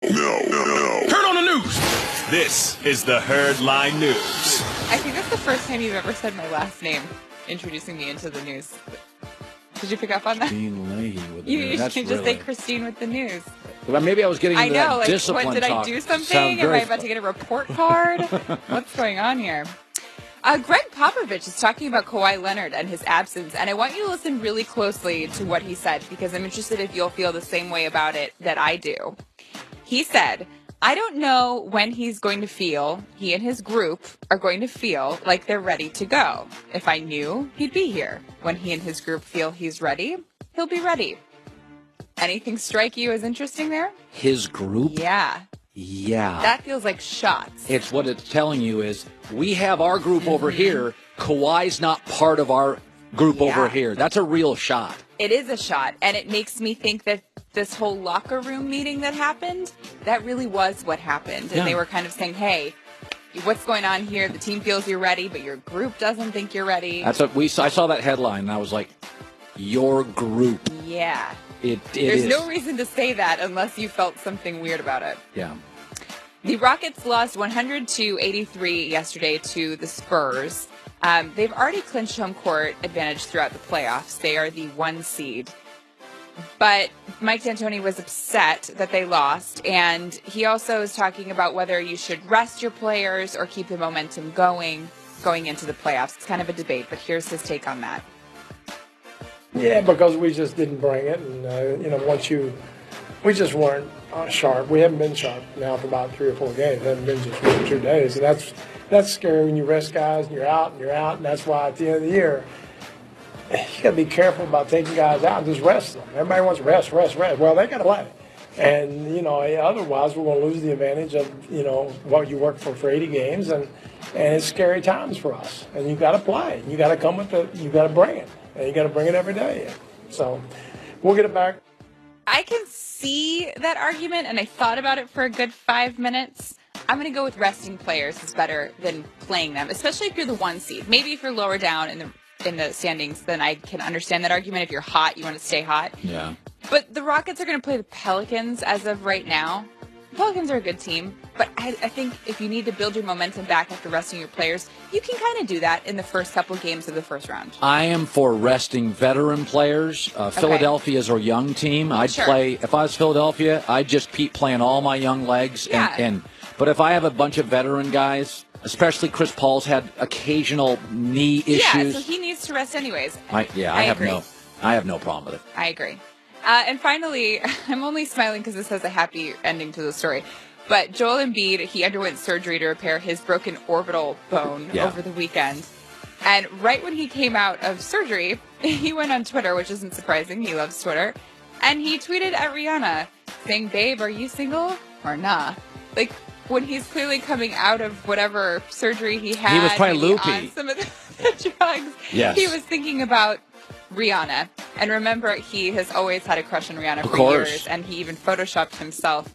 Turn on the news. This is the Herd Line News. I think that's the first time you've ever said my last name, introducing me into the news. Did you pick up on that? Christine Leahy with the You news. That's should just say Christine with the news. Well, maybe I was getting into I know, that discipline what, did talk. I do something? Am I about to get a report card? What's going on here? Gregg Popovich is talking about Kawhi Leonard and his absence, and I want you to listen really closely to what he said, because I'm interested if you'll feel the same way about it that I do. He said, I don't know when he's going to feel, he and his group are going to feel like they're ready to go. If I knew, he'd be here. When he and his group feel he's ready, he'll be ready. Anything strike you as interesting there? His group? Yeah. Yeah. That feels like shots. It's what it's telling you is we have our group over here. Kawhi's not part of our group over here. That's a real shot. It is a shot, and it makes me think that this whole locker room meeting that happened, that really was what happened. And they were kind of saying, hey, what's going on here? The team feels you're ready, but your group doesn't think you're ready. That's what we saw. I saw that headline, and I was like, your group. Yeah. There's no reason to say that unless you felt something weird about it. Yeah. The Rockets lost 102-83 yesterday to the Spurs. They've already clinched home court advantage throughout the playoffs. They are the 1 seed. But Mike D'Antoni was upset that they lost, and he also is talking about whether you should rest your players or keep the momentum going into the playoffs. It's kind of a debate, but here's his take on that. Yeah, because we just didn't bring it, and we just weren't sharp. We haven't been sharp now for about 3 or 4 games. It hasn't been just 1 or 2 days, and that's scary when you rest guys and you're out, and that's why at the end of the year you got to be careful about taking guys out and just rest them. Everybody wants rest. Well, they got to play, and otherwise we're going to lose the advantage of what you work for 80 games, and it's scary times for us. And you got to play. You got to come you got to bring it. And you got to bring it every day. So we'll get it back. I can see that argument, and I thought about it for a good 5 minutes. I'm going to go with resting players is better than playing them, especially if you're the 1 seed. Maybe if you're lower down in the standings, then I can understand that argument. If you're hot, you want to stay hot. Yeah. But the Rockets are going to play the Pelicans as of right now. The Pelicans are a good team, but I think if you need to build your momentum back after resting your players, you can kind of do that in the first couple games of the first round. I am for resting veteran players. Philadelphia is our young team. I'd play, if I was Philadelphia, I'd just keep playing all my young legs. Yeah. But if I have a bunch of veteran guys, especially Chris Paul's had occasional knee issues. Yeah, so he needs to rest anyways. I have no problem with it. I agree. And finally, I'm only smiling because this has a happy ending to the story. But Joel Embiid, he underwent surgery to repair his broken orbital bone over the weekend. And right when he came out of surgery, he went on Twitter, which isn't surprising. He loves Twitter. And he tweeted at Rihanna saying, babe, are you single or nah? Like, when he's clearly coming out of whatever surgery he had. He was probably loopy. On some of the drugs. Yes. He was thinking about Rihanna. And remember, he has always had a crush on Rihanna for years, and he even photoshopped himself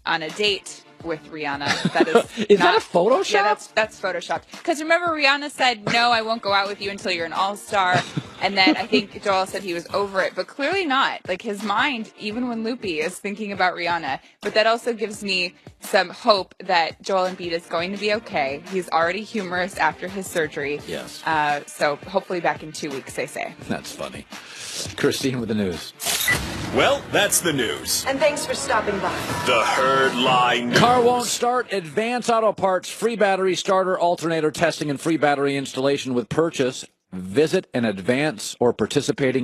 on a date with Rihanna. That is that a Photoshop? Yeah, that's photoshopped. Because remember, Rihanna said, no, I won't go out with you until you're an all-star. And then I think Joel said he was over it, but clearly not. Like, his mind, even when loopy, is thinking about Rihanna. But that also gives me some hope that Joel Embiid is going to be okay. He's already humorous after his surgery. Yes. So hopefully back in 2 weeks, they say. That's funny. Christine with the news. Well, that's the news. And thanks for stopping by. The Herd Line News. Car won't start. Advance Auto Parts. Free battery starter, alternator testing, and free battery installation with purchase. Visit an Advance or participating